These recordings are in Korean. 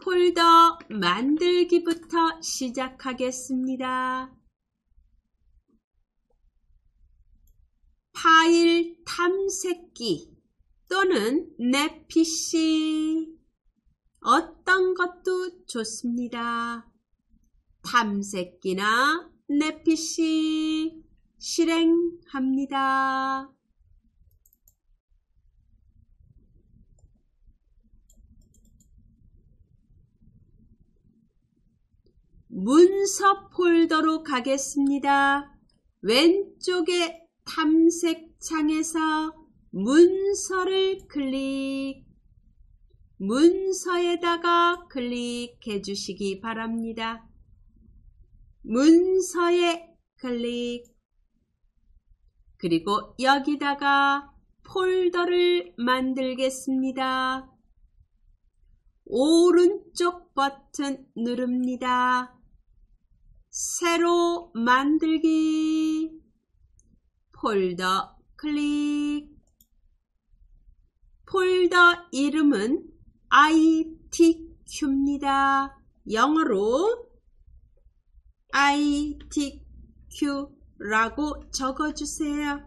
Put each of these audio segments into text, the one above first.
폴더 만들기부터 시작하겠습니다. 파일 탐색기 또는 내 PC 어떤 것도 좋습니다. 탐색기나 내 PC 실행합니다. 문서 폴더로 가겠습니다. 왼쪽에 탐색창에서 문서를 클릭, 문서에다가 클릭해 주시기 바랍니다. 문서에 클릭, 그리고 여기다가 폴더를 만들겠습니다. 오른쪽 버튼 누릅니다. 새로 만들기, 폴더 클릭. 폴더 이름은 ITQ입니다. 영어로 ITQ라고 적어주세요.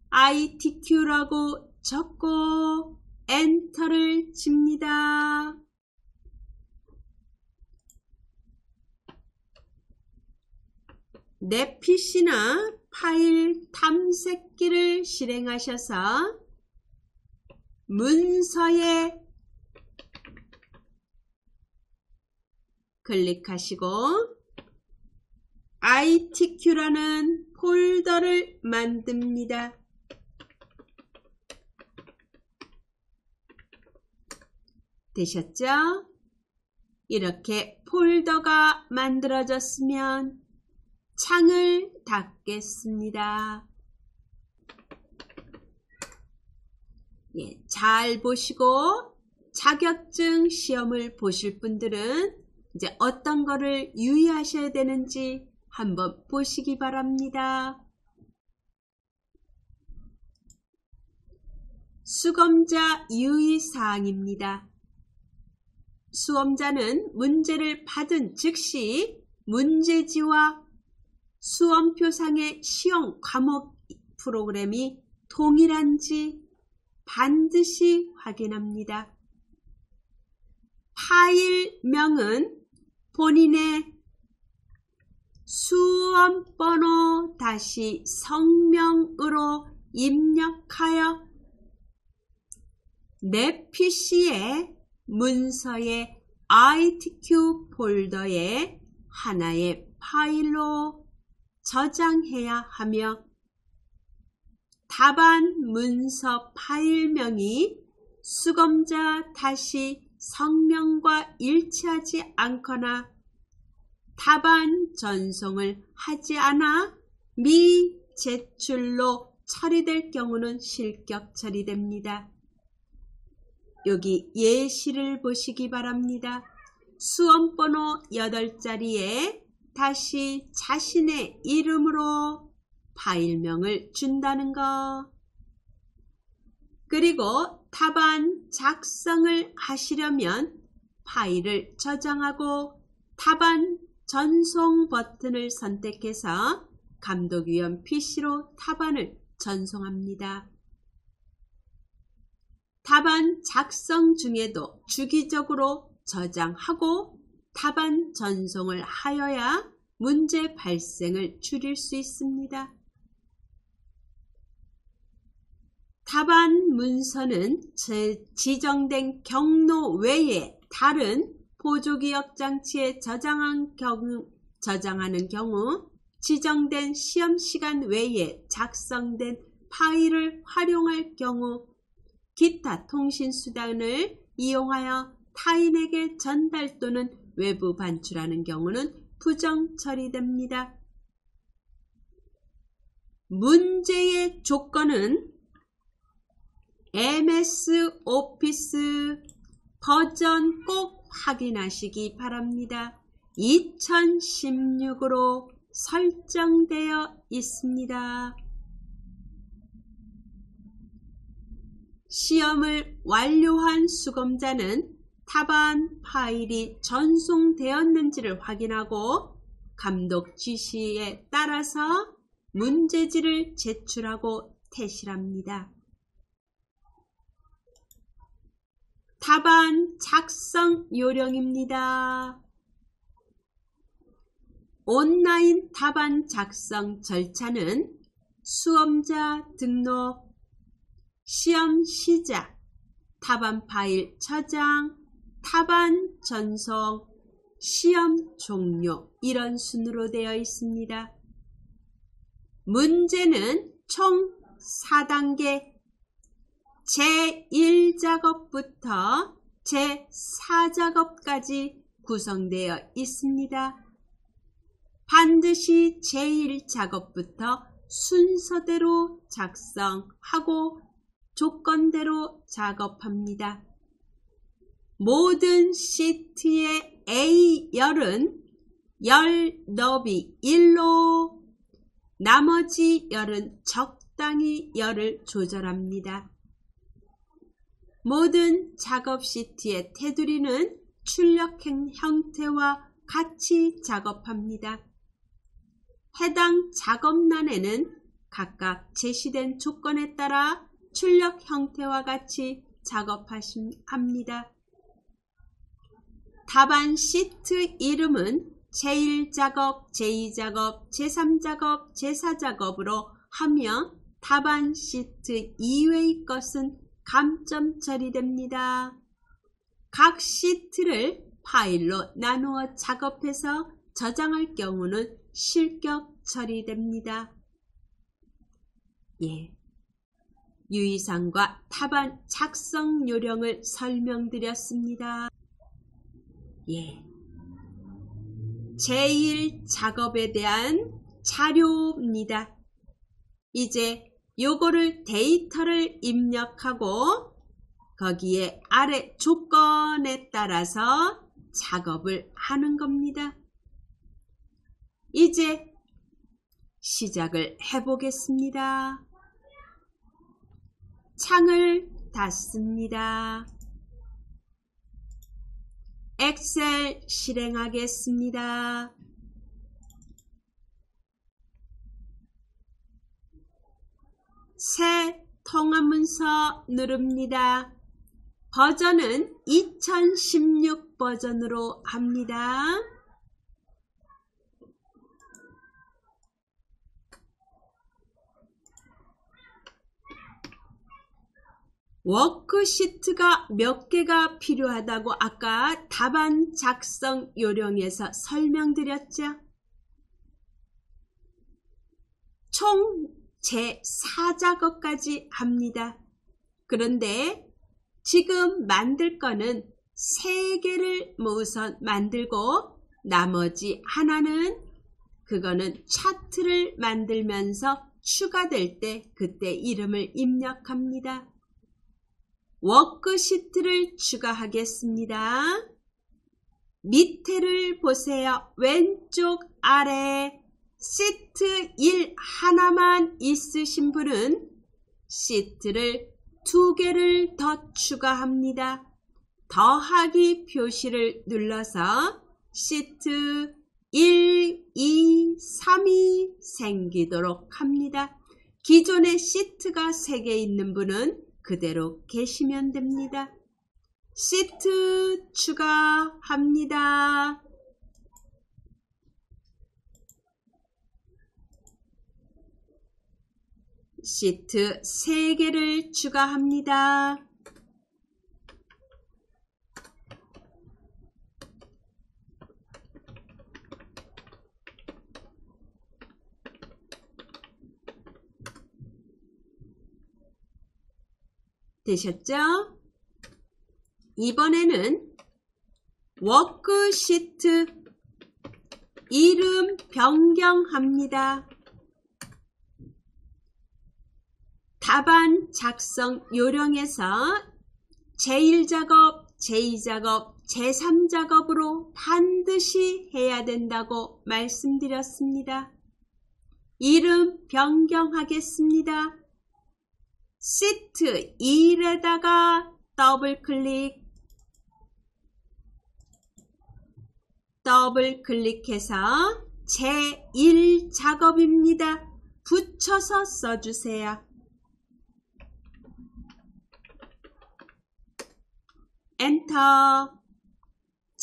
ITQ라고 적고 엔터를 칩니다. 내 PC나 파일 탐색기를 실행하셔서 문서에 클릭하시고 ITQ라는 폴더를 만듭니다. 되셨죠? 이렇게 폴더가 만들어졌으면 창을 닫겠습니다. 잘 보시고 자격증 시험을 보실 분들은 이제 어떤 거를 유의하셔야 되는지 한번 보시기 바랍니다. 수검자 유의사항입니다. 수험자는 문제를 받은 즉시 문제지와 수험표상의 시험 과목 프로그램이 동일한지 반드시 확인합니다. 파일명은 본인의 수험번호 다시 성명으로 입력하여 내 PC의 문서의 ITQ 폴더에 하나의 파일로 저장해야 하며 답안 문서 파일명이 수검자 다시 성명과 일치하지 않거나 답안 전송을 하지 않아 미제출로 처리될 경우는 실격 처리됩니다. 여기 예시를 보시기 바랍니다. 수험번호 8자리에 다시 자신의 이름으로 파일명을 준다는 것. 그리고 답안 작성을 하시려면 파일을 저장하고 답안 전송 버튼을 선택해서 감독위원 PC로 답안을 전송합니다. 답안 작성 중에도 주기적으로 저장하고 답안 전송을 하여야 문제 발생을 줄일 수 있습니다. 답안 문서는 지정된 경로 외에 다른 보조기억 장치에 저장하는 경우 지정된 시험시간 외에 작성된 파일을 활용할 경우 기타 통신수단을 이용하여 타인에게 전달 또는 외부 반출하는 경우는 부정 처리됩니다. 문제의 조건은 MS 오피스 버전 꼭 확인하시기 바랍니다. 2016으로 설정되어 있습니다. 시험을 완료한 수검자는 답안 파일이 전송되었는지를 확인하고 감독 지시에 따라서 문제지를 제출하고 퇴실합니다. 답안 작성 요령입니다. 온라인 답안 작성 절차는 수험자 등록, 시험 시작, 답안 파일 저장, 답안 전송, 시험 종료 이런 순으로 되어 있습니다. 문제는 총 4단계 제1작업부터 제4작업까지 구성되어 있습니다. 반드시 제1작업부터 순서대로 작성하고 조건대로 작업합니다. 모든 시트의 A열은 열 너비 1로, 나머지 열은 적당히 열을 조절합니다. 모든 작업 시트의 테두리는 출력 형태와 같이 작업합니다. 해당 작업란에는 각각 제시된 조건에 따라 출력 형태와 같이 작업합니다. 답안 시트 이름은 제1작업, 제2작업, 제3작업, 제4작업으로 하며 답안 시트 이외의 것은 감점 처리됩니다. 각 시트를 파일로 나누어 작업해서 저장할 경우는 실격 처리됩니다. 유의사항과 답안 작성 요령을 설명드렸습니다. 제1작업에 대한 자료입니다. 이제 요거를 데이터를 입력하고 거기에 아래 조건에 따라서 작업을 하는 겁니다. 이제 시작을 해보겠습니다. 창을 닫습니다. 엑셀 실행하겠습니다. 새 통화문서 누릅니다. 버전은 2016 버전으로 합니다. 워크시트가 몇 개가 필요하다고 아까 답안 작성 요령에서 설명드렸죠. 총 제4작업까지 합니다. 그런데 지금 만들 거는 3개를 우선 만들고 나머지 하나는 그거는 차트를 만들면서 추가될 때 그때 이름을 입력합니다. 워크시트를 추가하겠습니다. 밑에를 보세요. 왼쪽 아래 시트 1 하나만 있으신 분은 시트를 2개를 더 추가합니다. 더하기 표시를 눌러서 시트 1, 2, 3이 생기도록 합니다. 기존에 시트가 3개 있는 분은 그대로 계시면 됩니다. 시트 추가합니다. 시트 3개를 추가합니다. 되셨죠? 이번에는 워크시트 이름 변경합니다. 답안 작성 요령에서 제1작업, 제2작업, 제3작업으로 반드시 해야 된다고 말씀드렸습니다. 이름 변경하겠습니다. 시트 1에다가 더블 클릭해서 제1 작업입니다. 붙여서 써주세요. 엔터.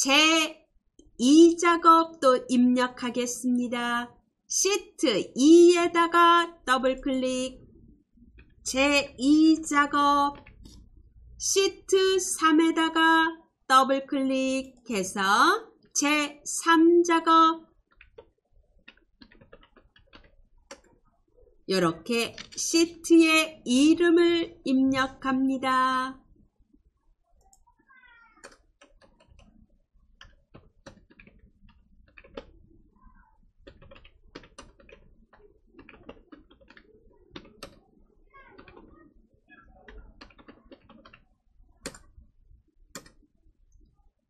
제2 작업도 입력하겠습니다. 시트 2에다가 더블 클릭. 제2 작업. 시트 3에다가 더블 클릭해서 제3 작업. 이렇게 시트의 이름을 입력합니다.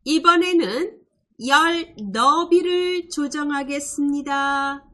이번에는 열 너비를 조정하겠습니다.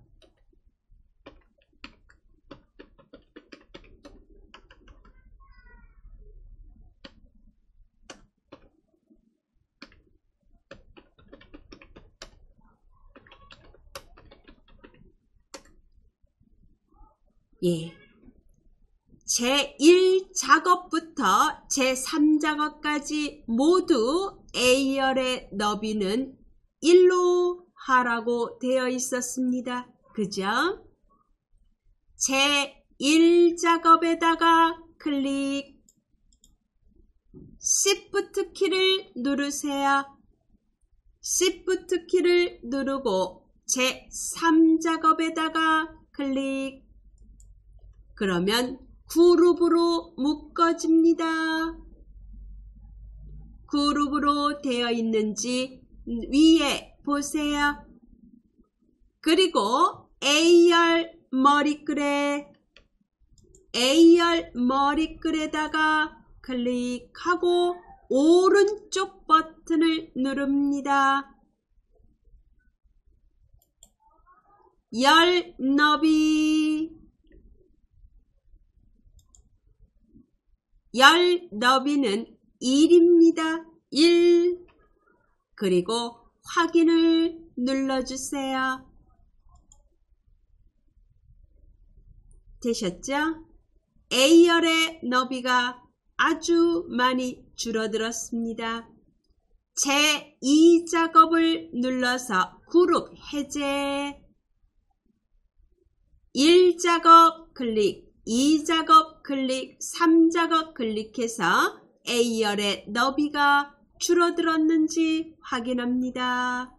제1 작업부터 제3 작업까지 모두 A열의 너비는 1로 하라고 되어 있었습니다. 그죠? 제1 작업에다가 클릭. Shift 키를 누르세요. Shift 키를 누르고 제3 작업에다가 클릭. 그러면 그룹으로 묶어집니다. 그룹으로 되어 있는지 위에 보세요. 그리고 A열 머리글에다가 클릭하고 오른쪽 버튼을 누릅니다. 열 너비는 1입니다. 1. 그리고 확인을 눌러주세요. 되셨죠? A열의 너비가 아주 많이 줄어들었습니다. 제2 작업을 눌러서 그룹 해제. 1 작업 클릭, 2 작업 클릭, 3 작업 클릭해서 A열의 너비가 줄어들었는지 확인합니다.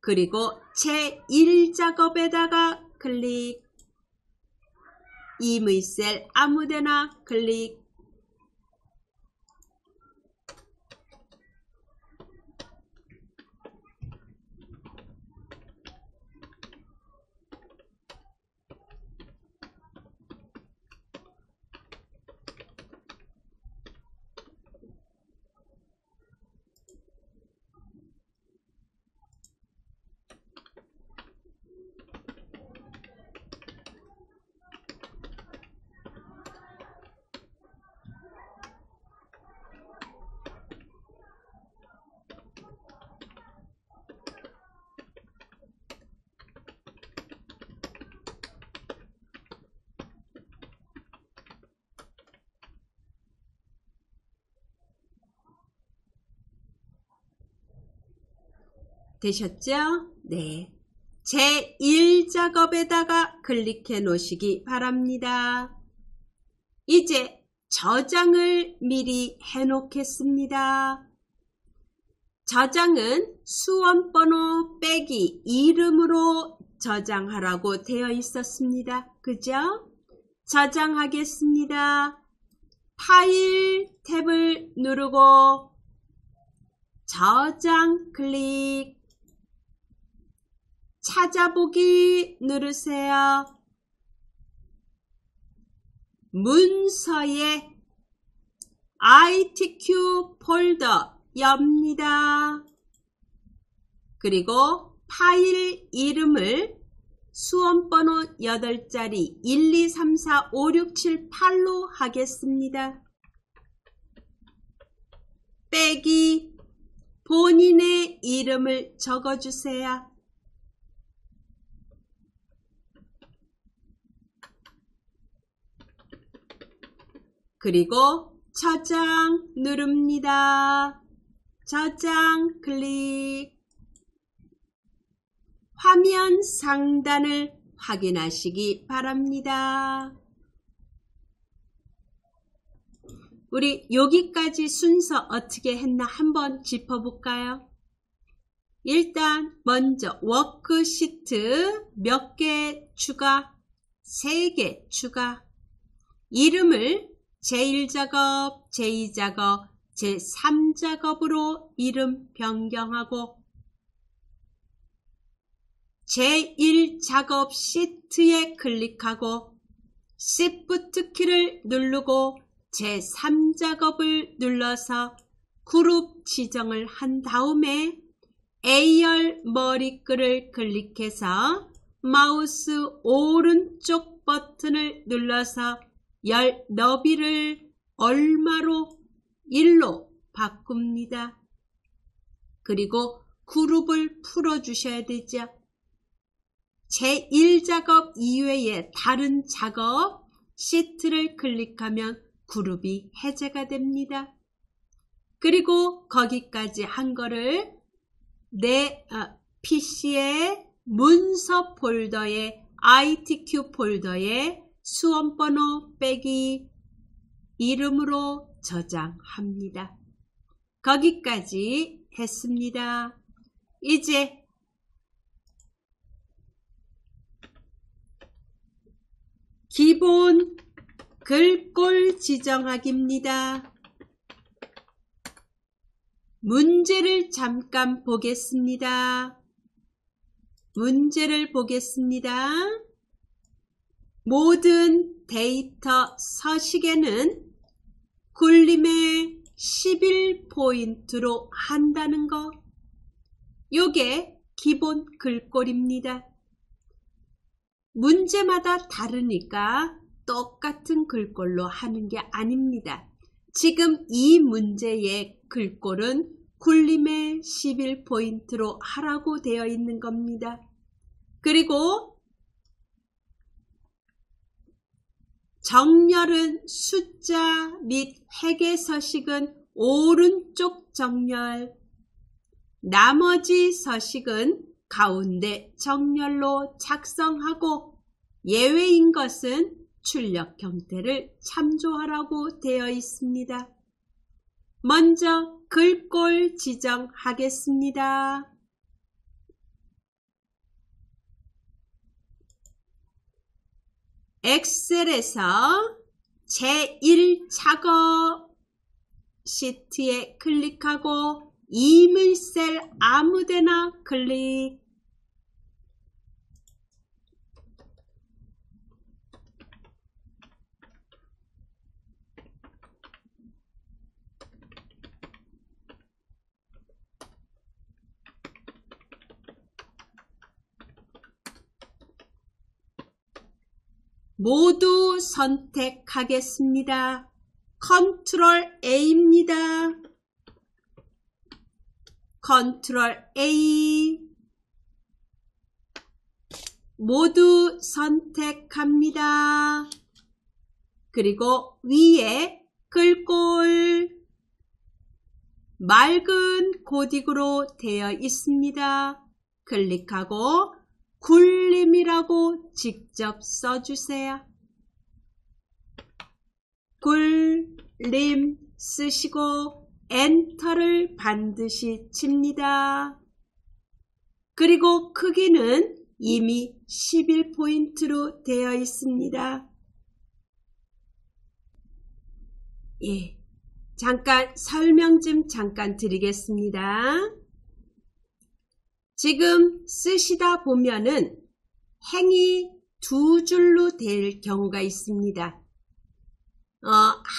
그리고 제1 작업에다가 클릭. 임의 셀 아무데나 클릭. 되셨죠? 네. 제1 작업에다가 클릭해 놓으시기 바랍니다. 이제 저장을 미리 해 놓겠습니다. 저장은 수험번호 빼기 이름으로 저장하라고 되어 있었습니다. 그죠? 저장하겠습니다. 파일 탭을 누르고 저장 클릭. 찾아보기 누르세요. 문서에 ITQ 폴더 엽니다. 그리고 파일 이름을 수험번호 8자리 1, 2, 3, 4, 5, 6, 7, 8로 하겠습니다. 빼기 본인의 이름을 적어주세요. 그리고 저장 누릅니다. 저장 클릭. 화면 상단을 확인하시기 바랍니다. 우리 여기까지 순서 어떻게 했나 한번 짚어볼까요? 일단 먼저 워크시트 몇 개 추가? 3개 추가. 이름을 제1작업, 제2작업, 제3작업으로 이름 변경하고 제1작업 시트에 클릭하고 Shift 키를 누르고 제3작업을 눌러서 그룹 지정을 한 다음에 A열 머리글을 클릭해서 마우스 오른쪽 버튼을 눌러서 열 너비를 얼마로? 1로 바꿉니다. 그리고 그룹을 풀어주셔야 되죠. 제1작업 이외에 다른 작업 시트를 클릭하면 그룹이 해제가 됩니다. 그리고 거기까지 한 거를 내 PC의 문서 폴더에 ITQ 폴더에 수험번호 빼기 이름으로 저장합니다. 거기까지 했습니다. 이제 기본 글꼴 지정하기입니다. 문제를 잠깐 보겠습니다. 문제를 보겠습니다. 모든 데이터 서식에는 굴림의 11포인트로 한다는 거. 요게 기본 글꼴입니다. 문제마다 다르니까 똑같은 글꼴로 하는 게 아닙니다. 지금 이 문제의 글꼴은 굴림의 11포인트로 하라고 되어 있는 겁니다. 그리고 정렬은 숫자 및 회계 서식은 오른쪽 정렬, 나머지 서식은 가운데 정렬로 작성하고 예외인 것은 출력 형태를 참조하라고 되어 있습니다. 먼저 글꼴 지정하겠습니다. 엑셀에서 제1작업 시트에 클릭하고 이물셀 아무데나 클릭. 모두 선택하겠습니다. 컨트롤 A입니다. 컨트롤 A. 모두 선택합니다. 그리고 위에 글꼴 맑은 고딕으로 되어 있습니다. 클릭하고 굴림이라고 직접 써주세요. 굴림 쓰시고 엔터를 반드시 칩니다. 그리고 크기는 이미 11포인트로 되어 있습니다. 예, 잠깐 설명 좀 잠깐 드리겠습니다. 지금 쓰시다 보면은 행이 두 줄로 될 경우가 있습니다.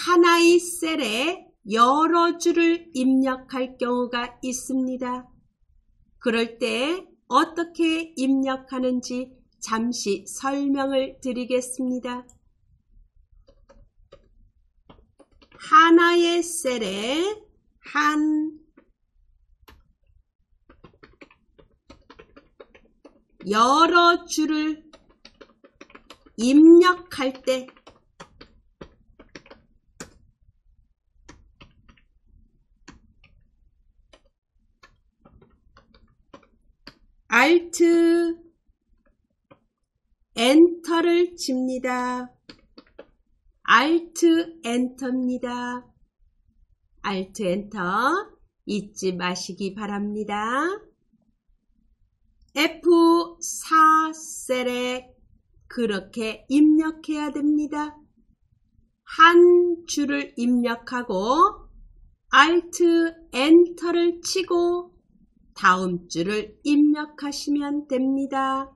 하나의 셀에 여러 줄을 입력할 경우가 있습니다. 그럴 때 어떻게 입력하는지 잠시 설명을 드리겠습니다. 하나의 셀에 여러 줄을 입력할 때 Alt 엔터를 칩니다. Alt 엔터입니다. Alt 엔터 잊지 마시기 바랍니다. F4 셀에 그렇게 입력해야 됩니다. 한 줄을 입력하고 Alt 엔터를 치고 다음 줄을 입력하시면 됩니다.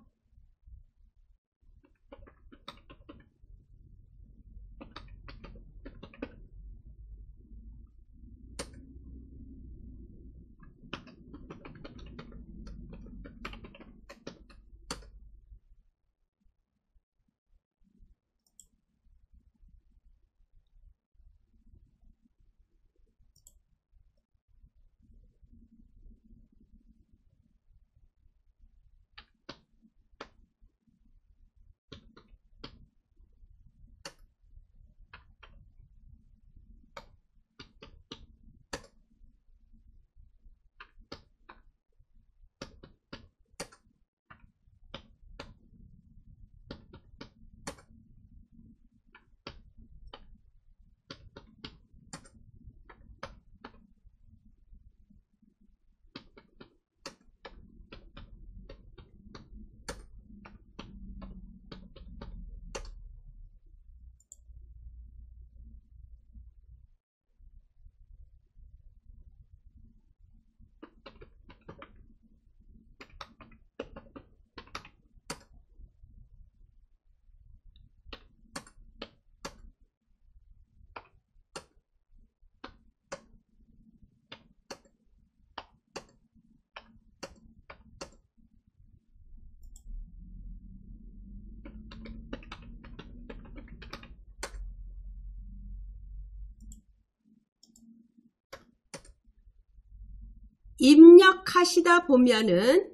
입력하시다 보면은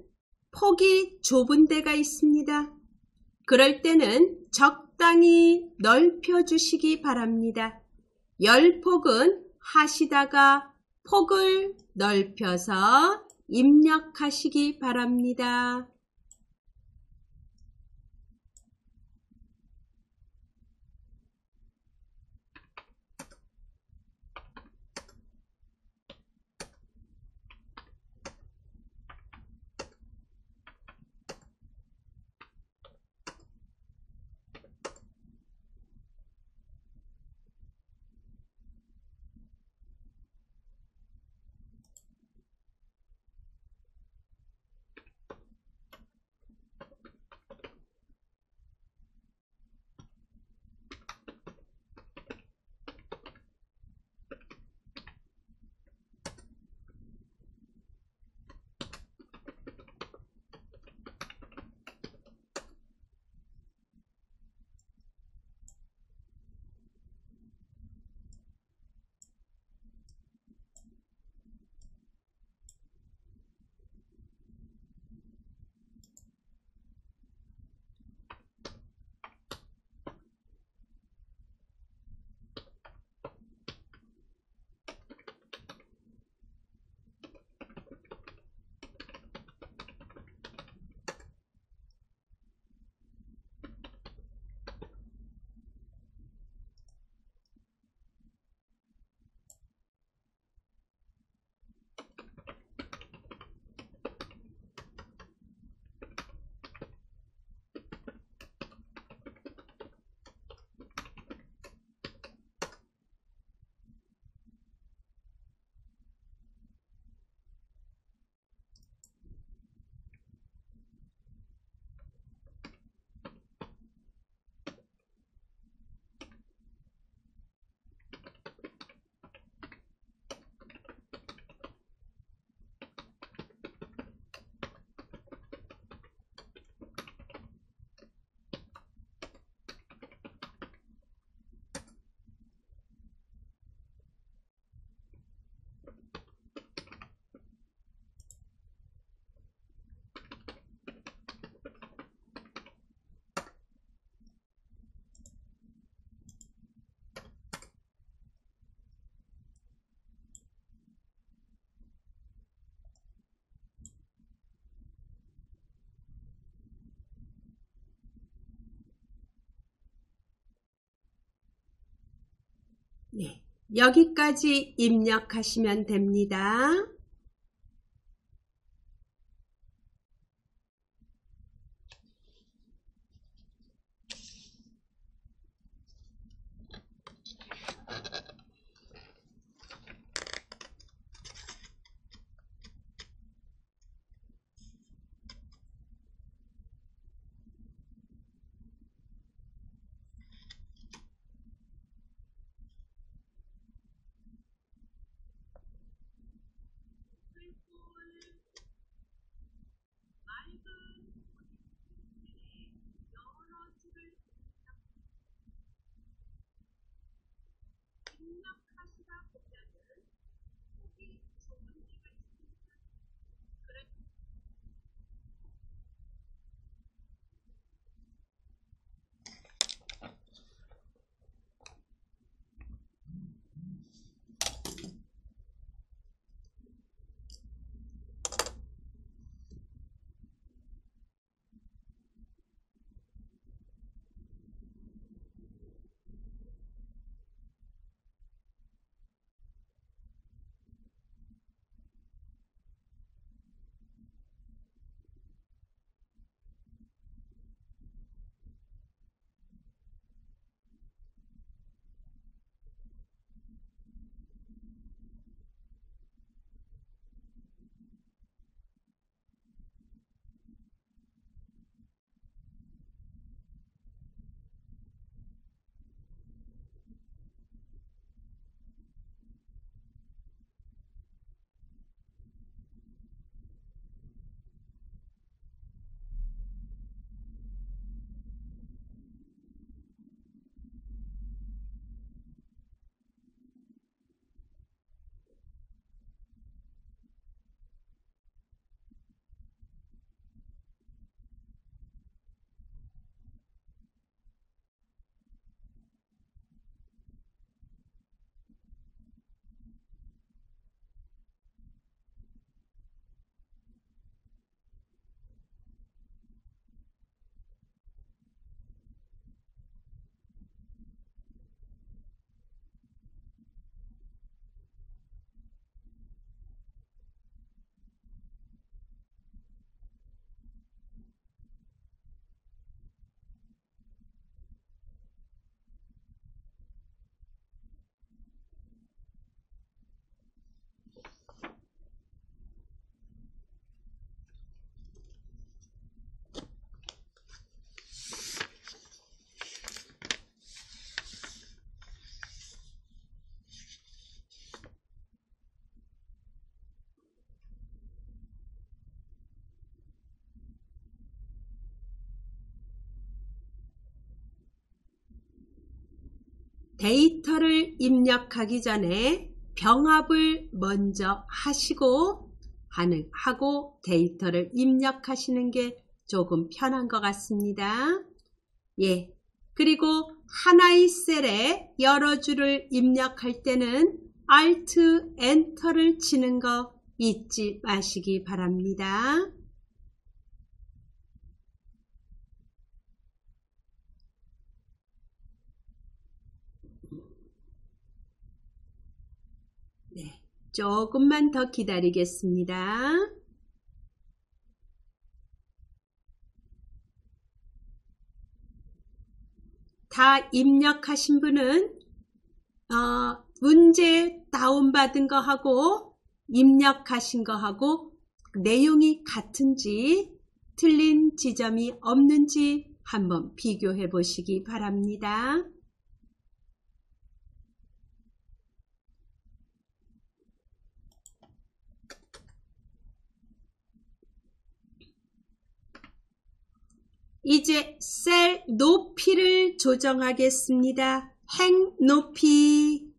폭이 좁은 데가 있습니다. 그럴 때는 적당히 넓혀 주시기 바랍니다. 열폭은 하시다가 폭을 넓혀서 입력하시기 바랍니다. 네, 여기까지 입력하시면 됩니다. 데이터를 입력하기 전에 병합을 먼저 하시고 하고 데이터를 입력하시는 게 조금 편한 것 같습니다. 예. 그리고 하나의 셀에 여러 줄을 입력할 때는 Alt, Enter를 치는 거 잊지 마시기 바랍니다. 네, 조금만 더 기다리겠습니다. 다 입력하신 분은 문제 다운받은 거하고 입력하신 거하고 내용이 같은지 틀린 지점이 없는지 한번 비교해 보시기 바랍니다. 이제 셀 높이를 조정하겠습니다. 행 높이.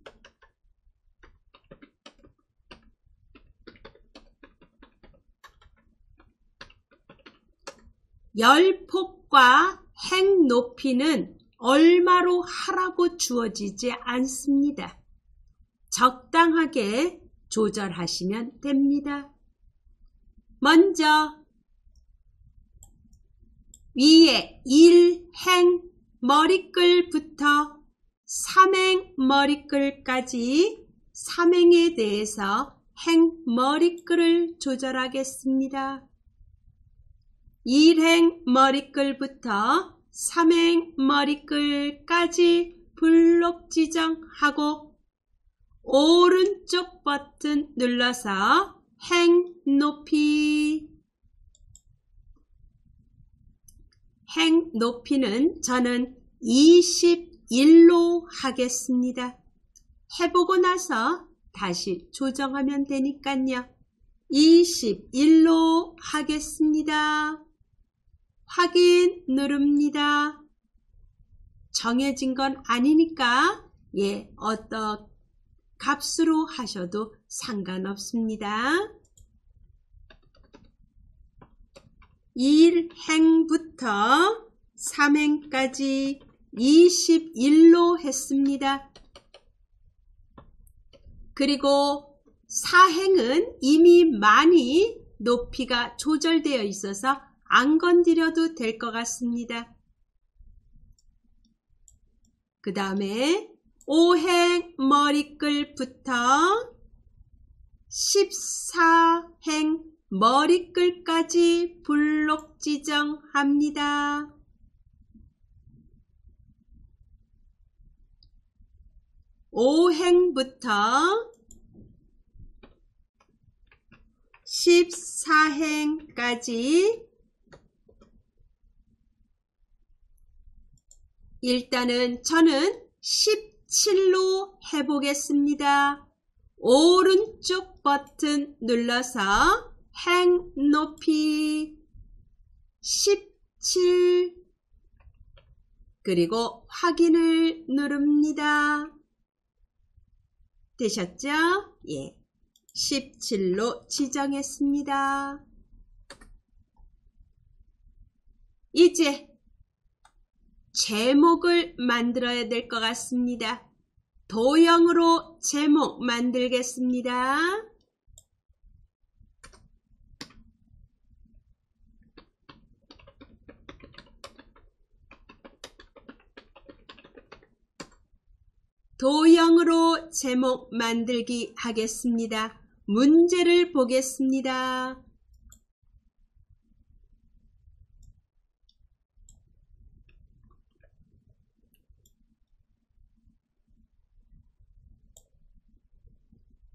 열폭과 행 높이는 얼마로 하라고 주어지지 않습니다. 적당하게 조절하시면 됩니다. 먼저 위에 1행 머리글부터 삼행머리글까지 삼행에 대해서 행머리글을 조절하겠습니다. 1행머리글부터 3행머리글까지 블록 지정하고 오른쪽 버튼 눌러서 행높이, 행높이는 저는 21로 하겠습니다. 해보고 나서 다시 조정하면 되니까요. 21로 하겠습니다. 확인 누릅니다. 정해진 건 아니니까 어떤 값으로 하셔도 상관없습니다. 1행부터 3행까지 21로 했습니다. 그리고 4행은 이미 많이 높이가 조절되어 있어서 안 건드려도 될 것 같습니다. 그 다음에 5행 머리글부터 14행 머리글까지 블록 지정합니다. 5행부터 14행까지 일단은 저는 17로 해보겠습니다. 오른쪽 버튼 눌러서 행높이 17 그리고 확인을 누릅니다. 되셨죠? 17로 지정했습니다. 이제 제목을 만들어야 될 것 같습니다. 도형으로 제목 만들겠습니다. 도형으로 제목 만들기 하겠습니다. 문제를 보겠습니다.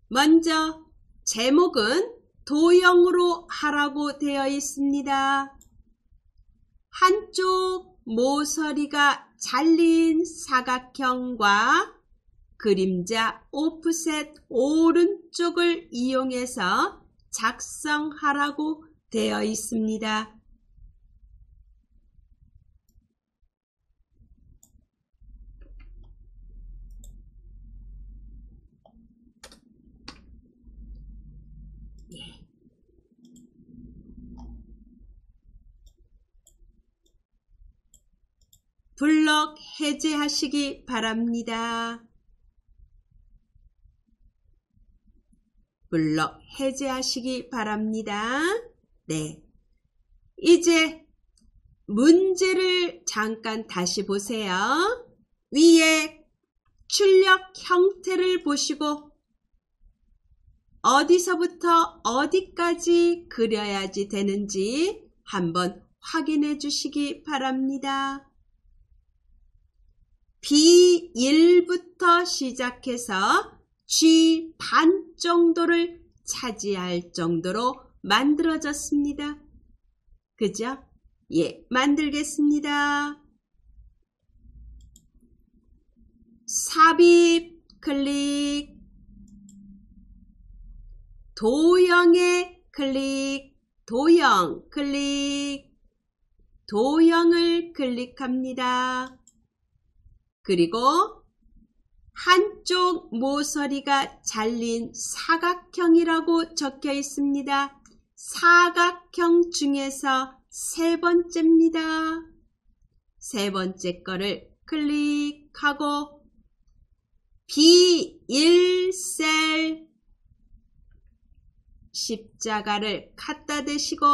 먼저 제목은 도형으로 하라고 되어 있습니다. 한쪽 모서리가 잘린 사각형과 그림자 오프셋 오른쪽을 이용해서 작성하라고 되어 있습니다. 블럭 해제하시기 바랍니다. 블럭 해제하시기 바랍니다. 네. 이제 문제를 잠깐 다시 보세요. 위에 출력 형태를 보시고 어디서부터 어디까지 그려야지 되는지 한번 확인해 주시기 바랍니다. B1부터 시작해서 G 반 정도를 차지할 정도로 만들어졌습니다. 그죠? 만들겠습니다. 삽입 클릭, 도형에 클릭, 도형 클릭, 도형을 클릭합니다. 그리고 한쪽 모서리가 잘린 사각형이라고 적혀 있습니다. 사각형 중에서 세 번째입니다. 세 번째 거를 클릭하고 B1셀 십자가를 갖다 대시고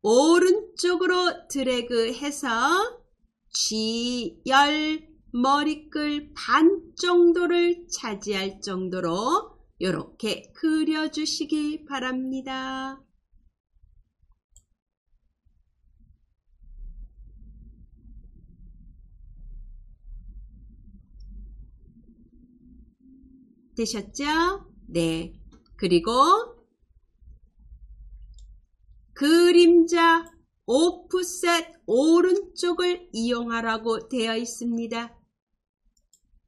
오른쪽으로 드래그해서 G열 머리끌 반 정도를 차지할 정도로 이렇게 그려주시기 바랍니다. 되셨죠? 네. 그리고 그림자 오프셋 오른쪽을 이용하라고 되어 있습니다.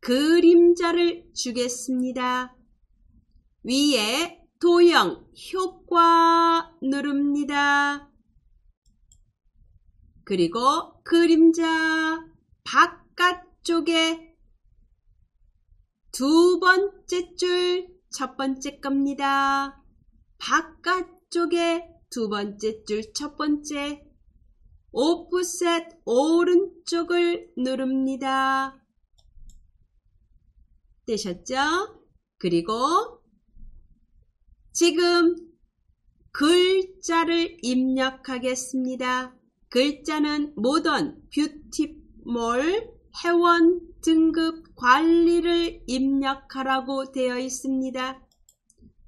그림자를 주겠습니다. 위에 도형 효과 누릅니다. 그리고 그림자 바깥쪽에 두 번째 줄 첫 번째 겁니다. 바깥쪽에 두 번째 줄 첫 번째 오프셋 오른쪽을 누릅니다. 되셨죠? 그리고 지금 글자를 입력하겠습니다. 글자는 모던 뷰티몰 회원 등급 관리를 입력하라고 되어 있습니다.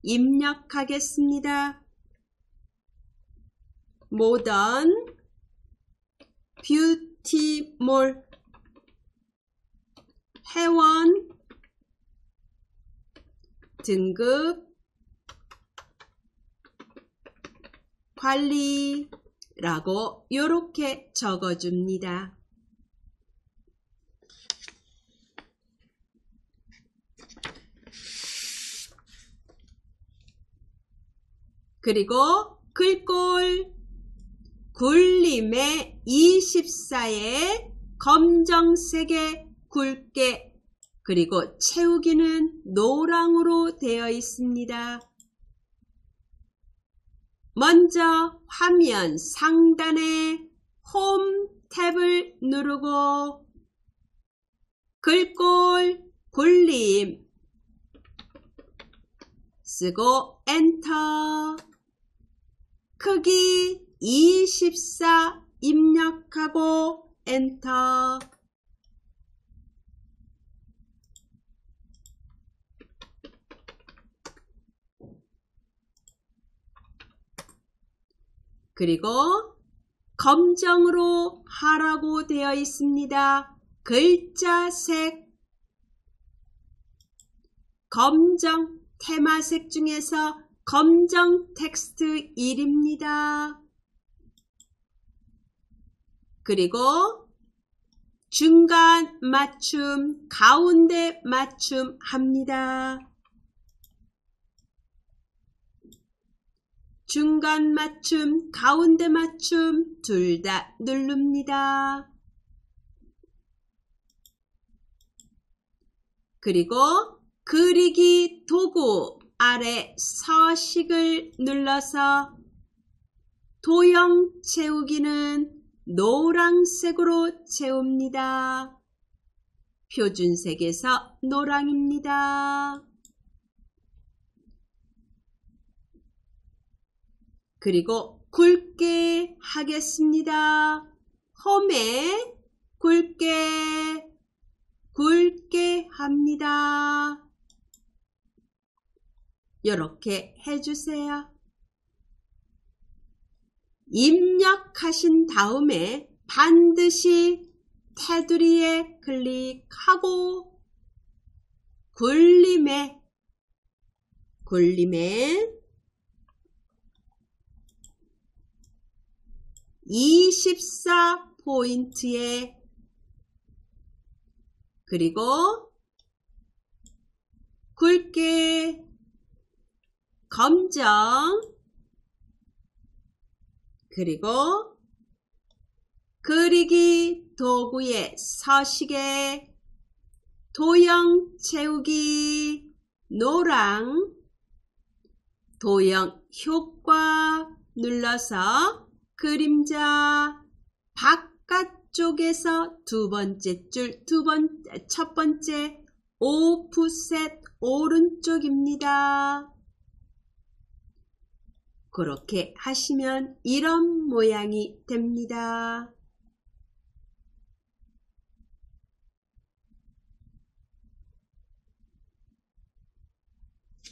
입력하겠습니다. 모던 뷰티몰 회원 등급 관리라고 이렇게 적어줍니다. 그리고 글꼴 굴림의 24에 검정색의 굵게 그리고 채우기는 노랑으로 되어 있습니다. 먼저 화면 상단에 홈 탭을 누르고 글꼴 굴림 쓰고 엔터 크기 24 입력하고 엔터 그리고 검정으로 하라고 되어 있습니다. 글자색 검정 테마색 중에서 검정 텍스트 1입니다. 그리고 중간 맞춤, 가운데 맞춤 합니다. 중간 맞춤, 가운데 맞춤 둘 다 누릅니다. 그리고 그리기 도구 아래 서식을 눌러서 도형 채우기는 노란색으로 채웁니다. 표준색에서 노랑입니다. 그리고 굵게 하겠습니다. 홈에 굵게 합니다. 이렇게 해주세요. 입력하신 다음에 반드시 테두리에 클릭하고 굴림에 24포인트에 그리고 굵게 검정 그리고 그리기 도구의 서식에 도형 채우기 노랑 도형 효과 눌러서 그림자 바깥쪽에서 첫 번째 오프셋 오른쪽입니다. 그렇게 하시면 이런 모양이 됩니다.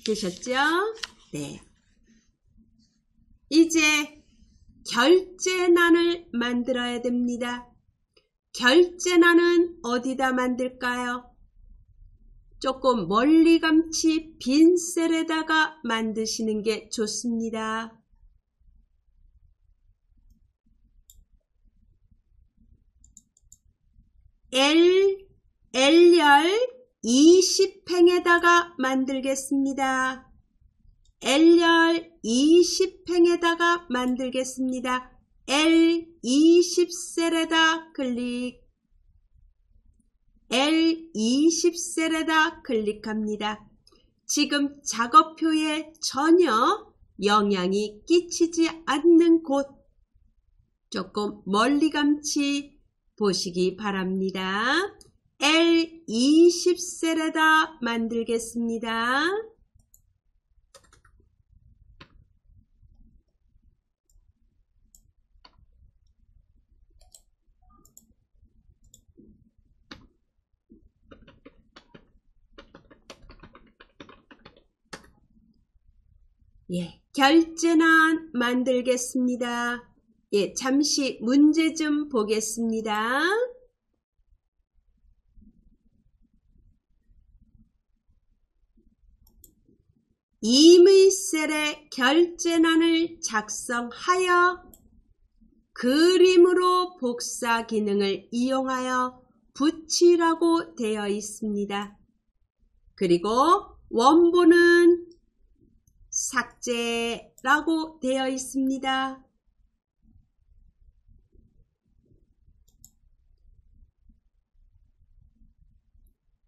되셨죠? 네. 이제 결제난을 만들어야 됩니다. 결제난은 어디다 만들까요? 조금 멀리감치 빈 셀에다가 만드시는 게 좋습니다. L열 20행에다가 만들겠습니다. L열 20행에다가 만들겠습니다. L20셀에다 클릭. L20셀에다 클릭합니다. 지금 작업표에 전혀 영향이 끼치지 않는 곳 조금 멀리감치 보시기 바랍니다. L20셀에다 만들겠습니다. 예, 결제난 만들겠습니다. 예, 잠시 문제 좀 보겠습니다. 임의셀에 결제난을 작성하여 그림으로 복사 기능을 이용하여 붙이라고 되어 있습니다. 그리고 원본은 삭제라고 되어 있습니다.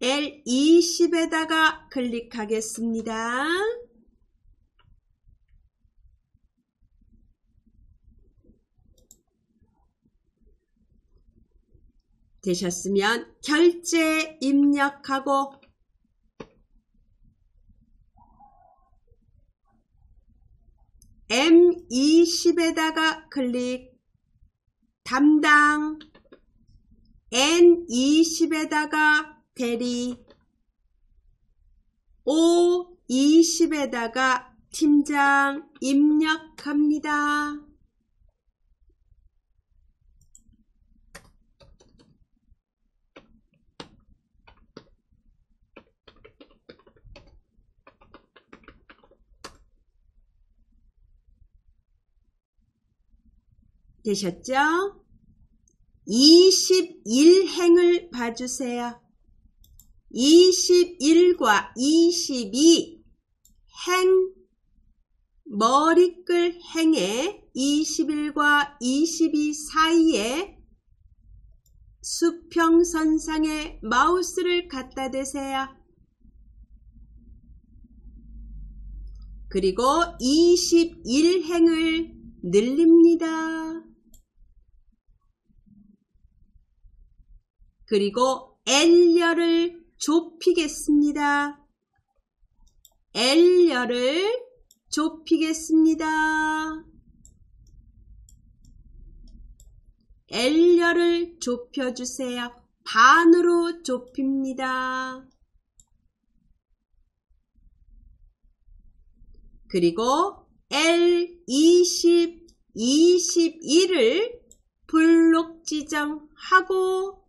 L20에다가 클릭하겠습니다. 되셨으면 결제 입력하고 M20에다가 클릭, 담당 N20에다가 대리, O20에다가 팀장 입력합니다. 되셨죠? 21행을 봐주세요. 21과 22 행, 머리끌 행에 21과 22 사이에 수평선상에 마우스를 갖다 대세요. 그리고 21행을 늘립니다. 그리고 L열을 좁히겠습니다. L열을 좁히겠습니다. L열을 좁혀주세요. 반으로 좁힙니다. 그리고 L20, 21을 블록 지정하고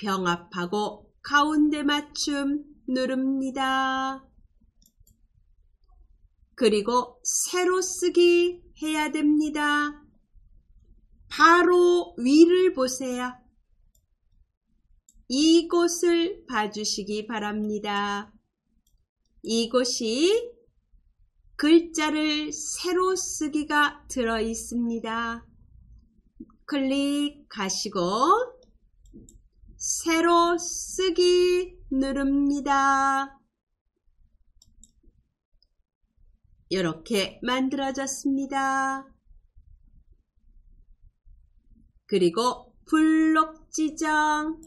병합하고 가운데 맞춤 누릅니다. 그리고 세로 쓰기 해야 됩니다. 바로 위를 보세요. 이곳을 봐주시기 바랍니다. 이곳이 글자를 세로 쓰기가 들어 있습니다. 클릭하시고 세로 쓰기 누릅니다. 이렇게 만들어졌습니다. 그리고 블록 지정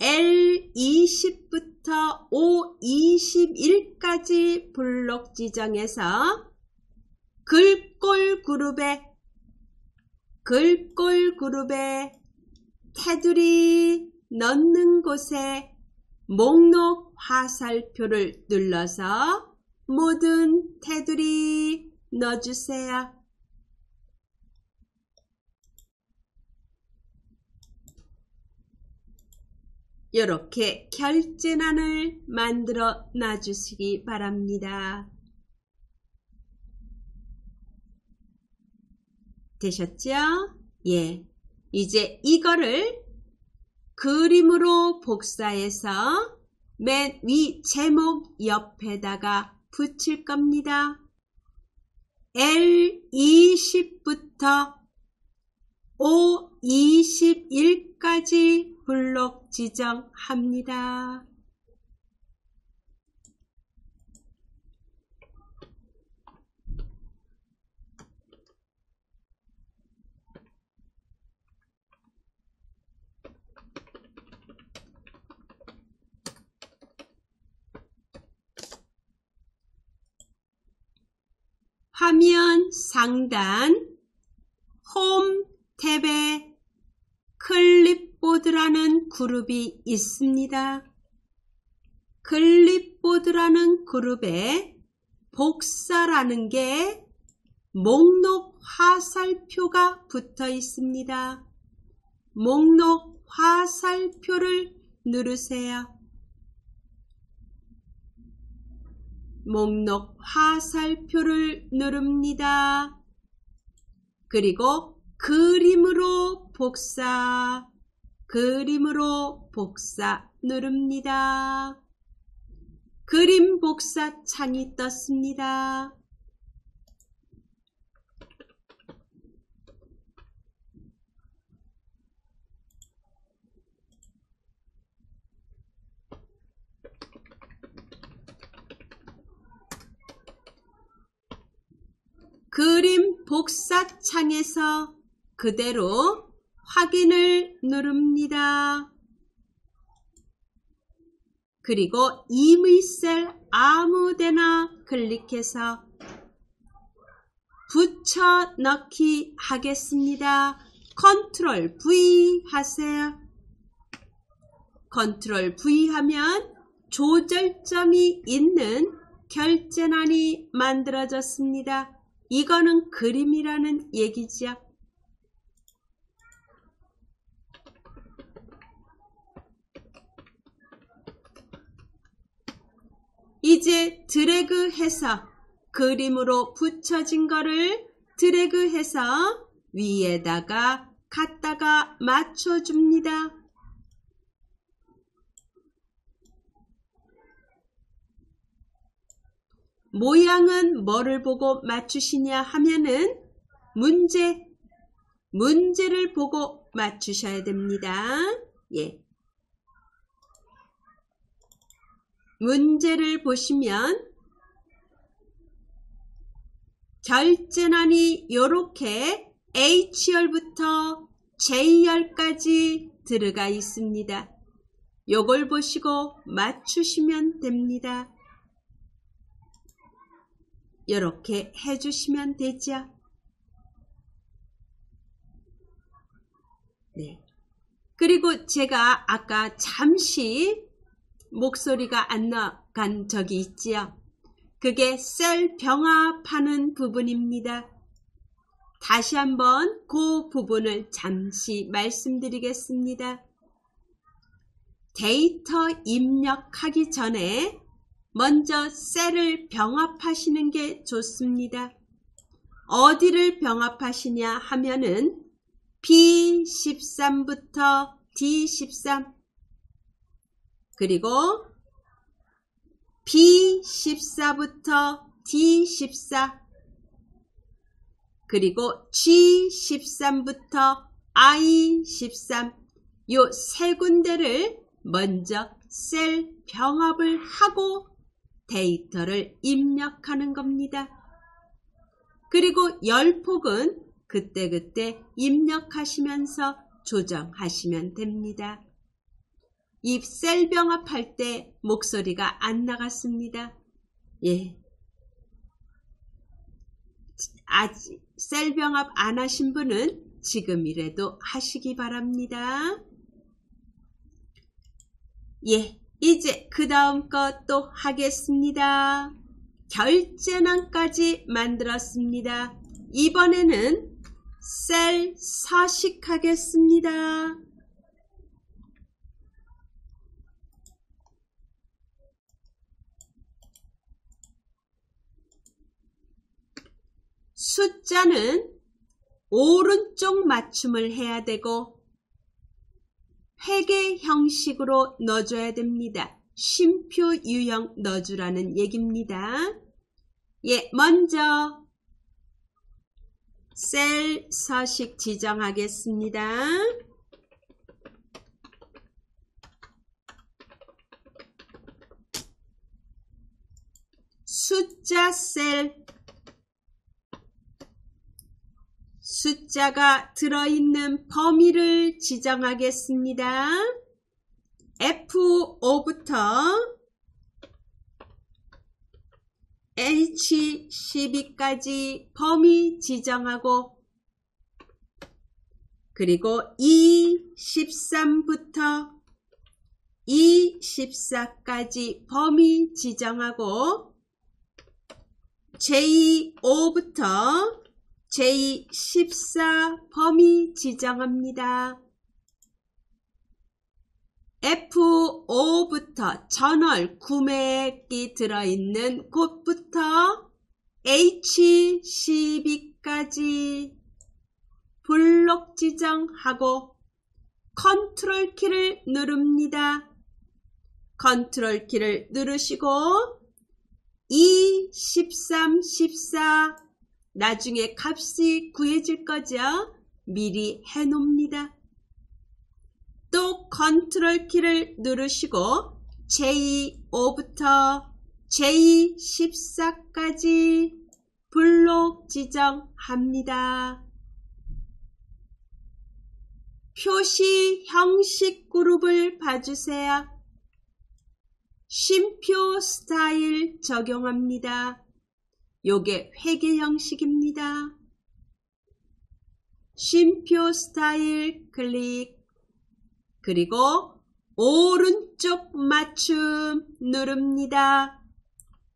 L20부터 O21까지 블록 지정해서 글꼴 그룹에 테두리 넣는 곳에 목록 화살표를 눌러서 모든 테두리 넣어주세요. 이렇게 결제란을 만들어 놔주시기 바랍니다. 되셨죠? 예. 이제 이거를 그림으로 복사해서 맨 위 제목 옆에다가 붙일 겁니다. L20부터 O21까지 블록 지정합니다. 화면 상단 홈 탭에 클립보드라는 그룹이 있습니다. 클립보드라는 그룹에 복사라는 게 목록 화살표가 붙어 있습니다. 목록 화살표를 누르세요. 목록 화살표를 누릅니다. 그리고 그림으로 복사 누릅니다. 그림 복사 창이 떴습니다. 그림 복사 창에서 그대로 확인을 누릅니다. 그리고 임의셀 아무데나 클릭해서 붙여 넣기 하겠습니다. 컨트롤 V 하세요. 컨트롤 V 하면 조절점이 있는 결제란이 만들어졌습니다. 이거는 그림이라는 얘기죠. 이제 드래그해서 그림으로 붙여진 거를 드래그해서 위에다가 갖다가 맞춰줍니다. 모양은 뭐를 보고 맞추시냐 하면은 문제를 보고 맞추셔야 됩니다. 예. 문제를 보시면 결제란이 이렇게 H열부터 J열까지 들어가 있습니다. 요걸 보시고 맞추시면 됩니다. 이렇게 해주시면 되죠. 네. 그리고 제가 아까 잠시 목소리가 안 나간 적이 있지요. 그게 셀 병합하는 부분입니다. 다시 한번 그 부분을 잠시 말씀드리겠습니다. 데이터 입력하기 전에 먼저 셀을 병합하시는 게 좋습니다. 어디를 병합하시냐 하면은 B13부터 D13 그리고 B14부터 D14 그리고 G13부터 I13 요 세 군데를 먼저 셀 병합을 하고 데이터를 입력하는 겁니다. 그리고 열폭은 그때그때 입력하시면서 조정하시면 됩니다. 이 셀 병합할 때 목소리가 안 나갔습니다. 예. 아직 셀 병합 안 하신 분은 지금이라도 하시기 바랍니다. 예. 이제 그 다음 것도 하겠습니다. 결제난까지 만들었습니다. 이번에는 셀 서식하겠습니다. 숫자는 오른쪽 맞춤을 해야 되고 회계 형식으로 넣어줘야 됩니다. 쉼표 유형 넣어주라는 얘기입니다. 먼저 셀 서식 지정하겠습니다. 숫자 셀, 숫자가 들어있는 범위를 지정하겠습니다. F5부터 H12까지 범위 지정하고 그리고 E13부터 E14까지 범위 지정하고 J5부터 J14 범위 지정합니다. F5부터 전월 구매액이 들어있는 곳부터 H12까지 블록 지정하고 컨트롤 키를 누릅니다. 컨트롤 키를 누르시고 2, 13, 14 나중에 값이 구해질 거죠. 미리 해놓습니다. 또 컨트롤 키를 누르시고 J5부터 J14까지 블록 지정합니다. 표시 형식 그룹을 봐주세요. 쉼표 스타일 적용합니다. 요게 회계 형식입니다. 쉼표 스타일 클릭, 그리고 오른쪽 맞춤 누릅니다.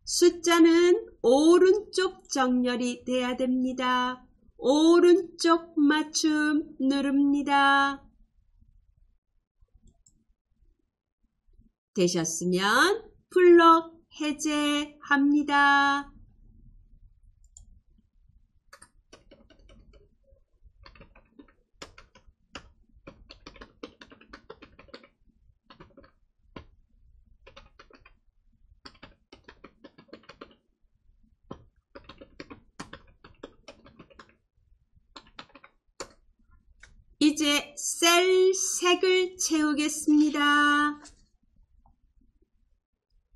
숫자는 오른쪽 정렬이 돼야 됩니다. 오른쪽 맞춤 누릅니다. 되셨으면 블록 해제합니다. 이제 셀 색을 채우겠습니다.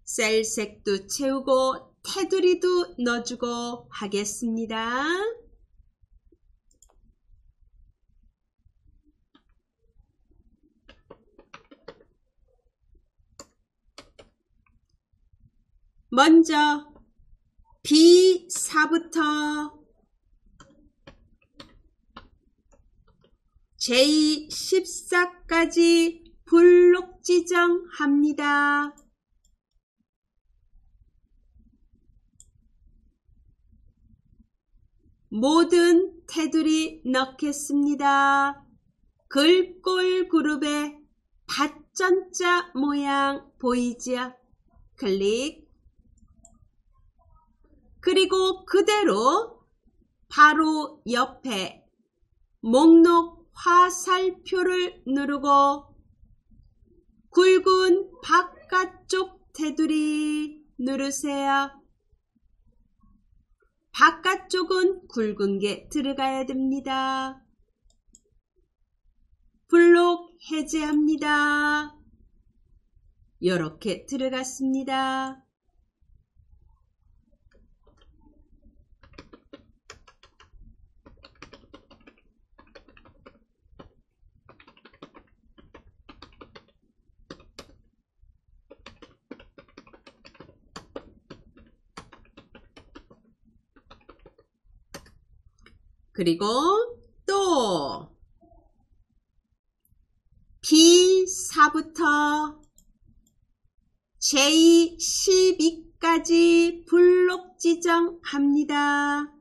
셀 색도 채우고 테두리도 넣어주고 하겠습니다. 먼저 B4부터 J14까지 블록 지정합니다. 모든 테두리 넣겠습니다. 글꼴 그룹의 밭전자 모양 보이지요? 클릭. 그리고 그대로 바로 옆에 목록 화살표를 누르고 굵은 바깥쪽 테두리 누르세요. 바깥쪽은 굵은 게 들어가야 됩니다. 블록 해제합니다. 이렇게 들어갔습니다. 그리고 또 B4부터 J12까지 B까지 블록 지정합니다.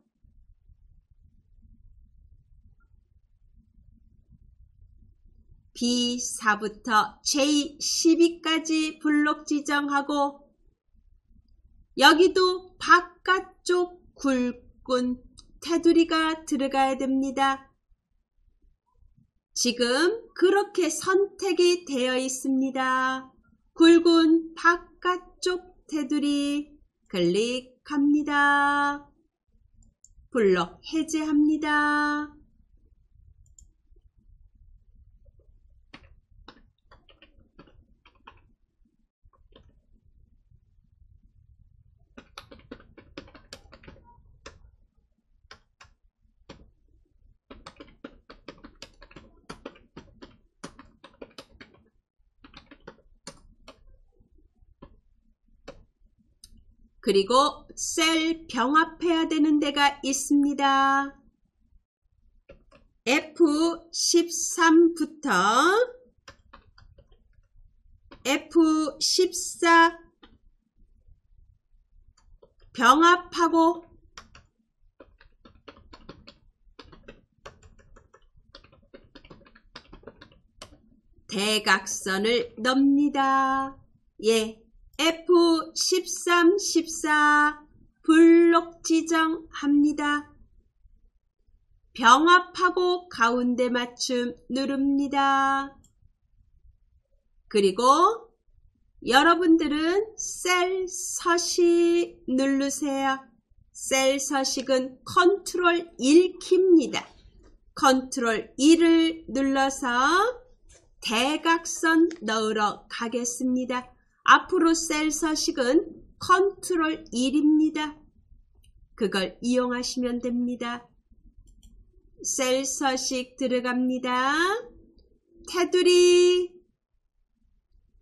B4부터 J12까지 블록 지정하고 여기도 바깥쪽 굵은 테두리가 들어가야 됩니다. 지금 그렇게 선택이 되어 있습니다. 굵은 바깥쪽 테두리 클릭합니다. 블록 해제합니다. 그리고 셀 병합해야 되는 데가 있습니다. F13부터 F14 병합하고 대각선을 넣습니다. 예. F13, 14 블록 지정합니다. 병합하고 가운데 맞춤 누릅니다. 그리고 여러분들은 셀 서식 누르세요. 셀 서식은 컨트롤 1키입니다. 컨트롤 1을 눌러서 대각선 넣으러 가겠습니다. 앞으로 셀 서식은 컨트롤 1입니다. 그걸 이용하시면 됩니다. 셀 서식 들어갑니다. 테두리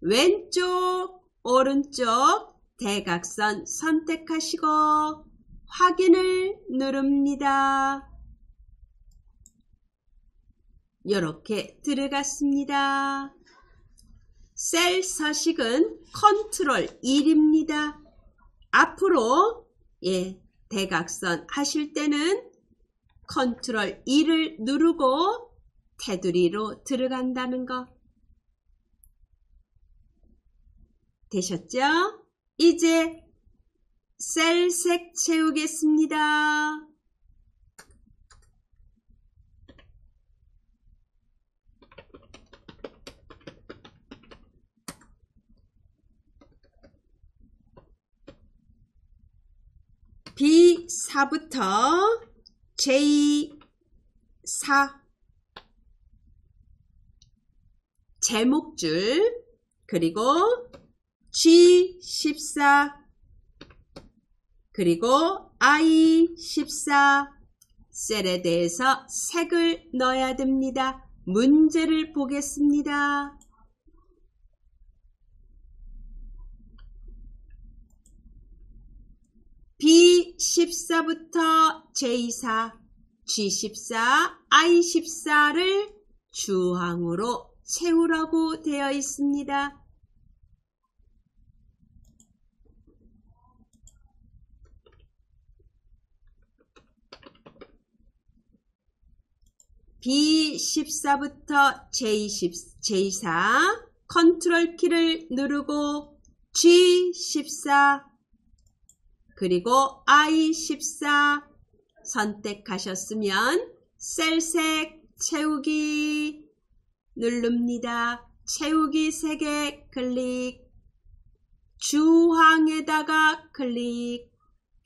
왼쪽 오른쪽 대각선 선택하시고 확인을 누릅니다. 이렇게 들어갔습니다. 셀 서식은 컨트롤 1입니다. 앞으로 대각선 하실 때는 컨트롤 2를 누르고 테두리로 들어간다는 거 되셨죠? 이제 셀색 채우겠습니다. B4부터 J4 제목줄 그리고 G14 그리고 I14 셀에 대해서 색을 넣어야 됩니다. 문제를 보겠습니다. B14부터 J4, G14, I14를 주황으로 채우라고 되어 있습니다. B14부터 J4 컨트롤 키를 누르고 G14 그리고 I14 선택하셨으면 셀색 채우기 누릅니다. 채우기 색에 클릭 주황에다가 클릭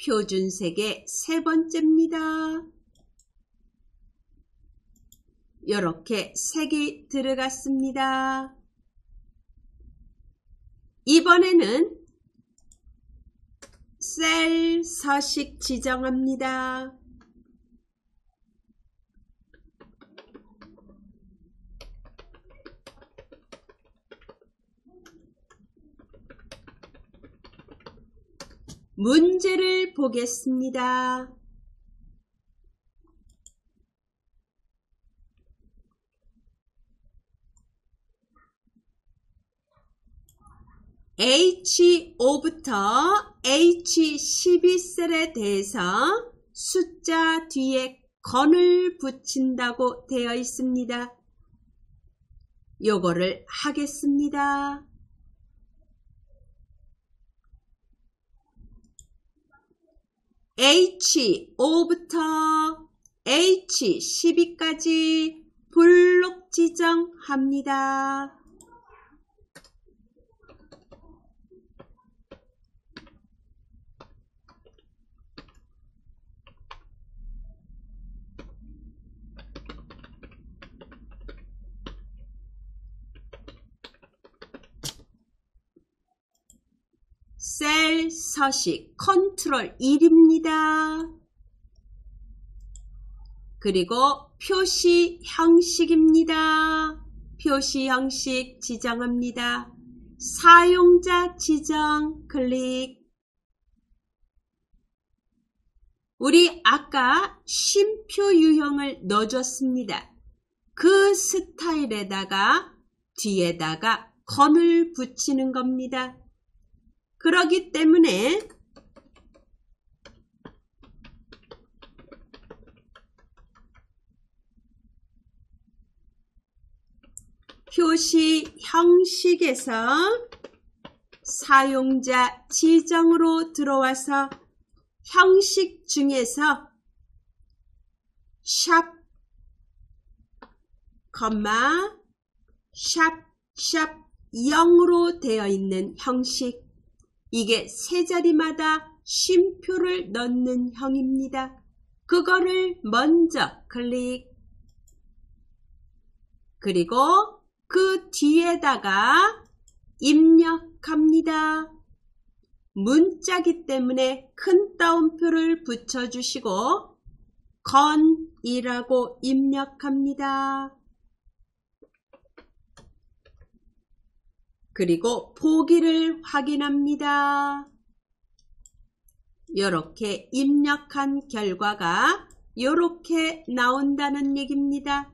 표준색의 세 번째입니다. 이렇게 색이 들어갔습니다. 이번에는 셀 서식 지정합니다. 문제를 보겠습니다. H5부터 H12셀에 대해서 숫자 뒤에 건을 붙인다고 되어 있습니다. 요거를 하겠습니다. H5부터 H12까지 블록 지정합니다. 셀 서식 컨트롤 1입니다. 그리고 표시 형식입니다. 표시 형식 지정합니다. 사용자 지정 클릭. 우리 아까 쉼표 유형을 넣어줬습니다. 그 스타일에다가 뒤에다가 건을 붙이는 겁니다. 그러기 때문에 표시 형식에서 사용자 지정으로 들어와서 형식 중에서 샵, 샵 0으로 되어 있는 형식, 이게 세 자리마다 쉼표를 넣는 형입니다. 그거를 먼저 클릭. 그리고 그 뒤에다가 입력합니다. 문자기 때문에 큰 따옴표를 붙여주시고 건이라고 입력합니다. 그리고 보기를 확인합니다. 이렇게 입력한 결과가 이렇게 나온다는 얘기입니다.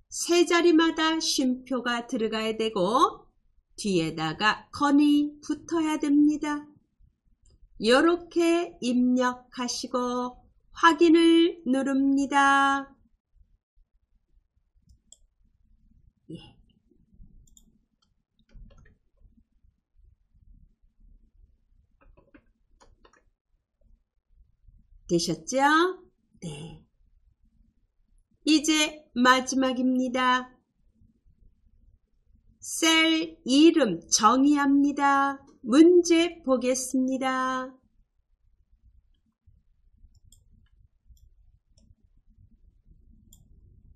세 자리마다 쉼표가 들어가야 되고 뒤에다가 건이 붙어야 됩니다. 이렇게 입력하시고 확인을 누릅니다. 되셨죠? 네. 이제 마지막입니다. 셀 이름 정의합니다. 문제 보겠습니다.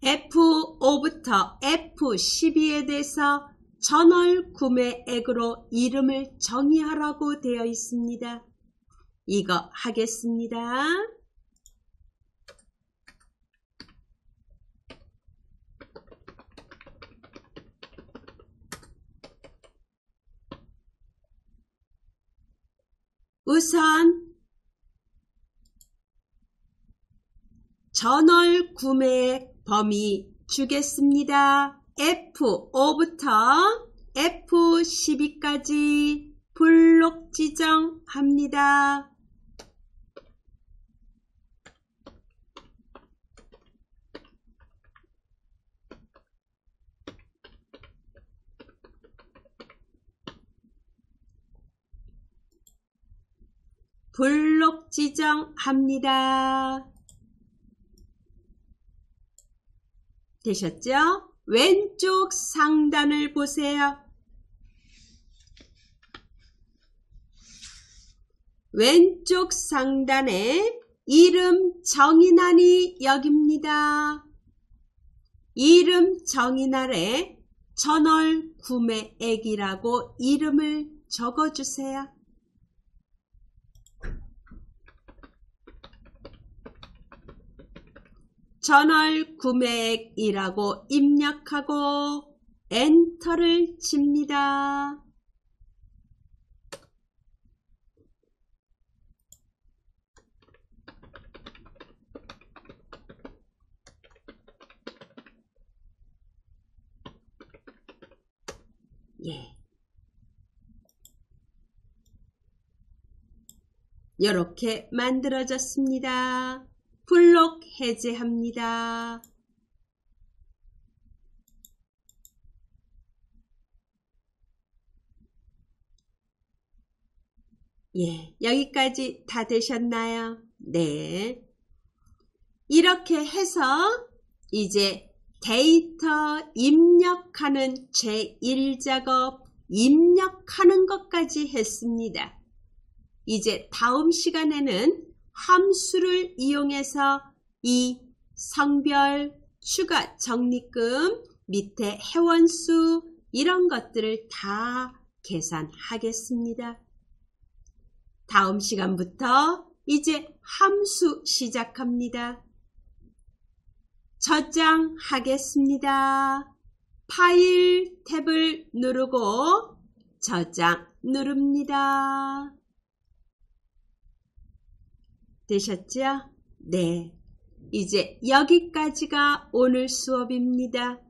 F5부터 F12에 대해서 전월 구매액으로 이름을 정의하라고 되어 있습니다. 이거 하겠습니다. 우선 전월 구매액 범위 주겠습니다. F5부터 F12까지 블록 지정합니다. 블록 지정합니다. 되셨죠? 왼쪽 상단을 보세요. 왼쪽 상단에 이름 정의란이 여기입니다. 이름 정의란에 전월 구매액이라고 이름을 적어주세요. 전월 구매액이라고 입력하고 엔터를 칩니다. 예. 이렇게 만들어졌습니다. 블록 해제합니다. 예, 여기까지 다 되셨나요? 네. 이렇게 해서 이제 데이터 입력하는 제1작업 입력하는 것까지 했습니다. 이제 다음 시간에는 함수를 이용해서 이 성별, 추가 적립금, 밑에 회원수 이런 것들을 다 계산하겠습니다. 다음 시간부터 이제 함수 시작합니다. 저장하겠습니다. 파일 탭을 누르고 저장 누릅니다. 되셨죠? 네. 이제 여기까지가 오늘 수업입니다.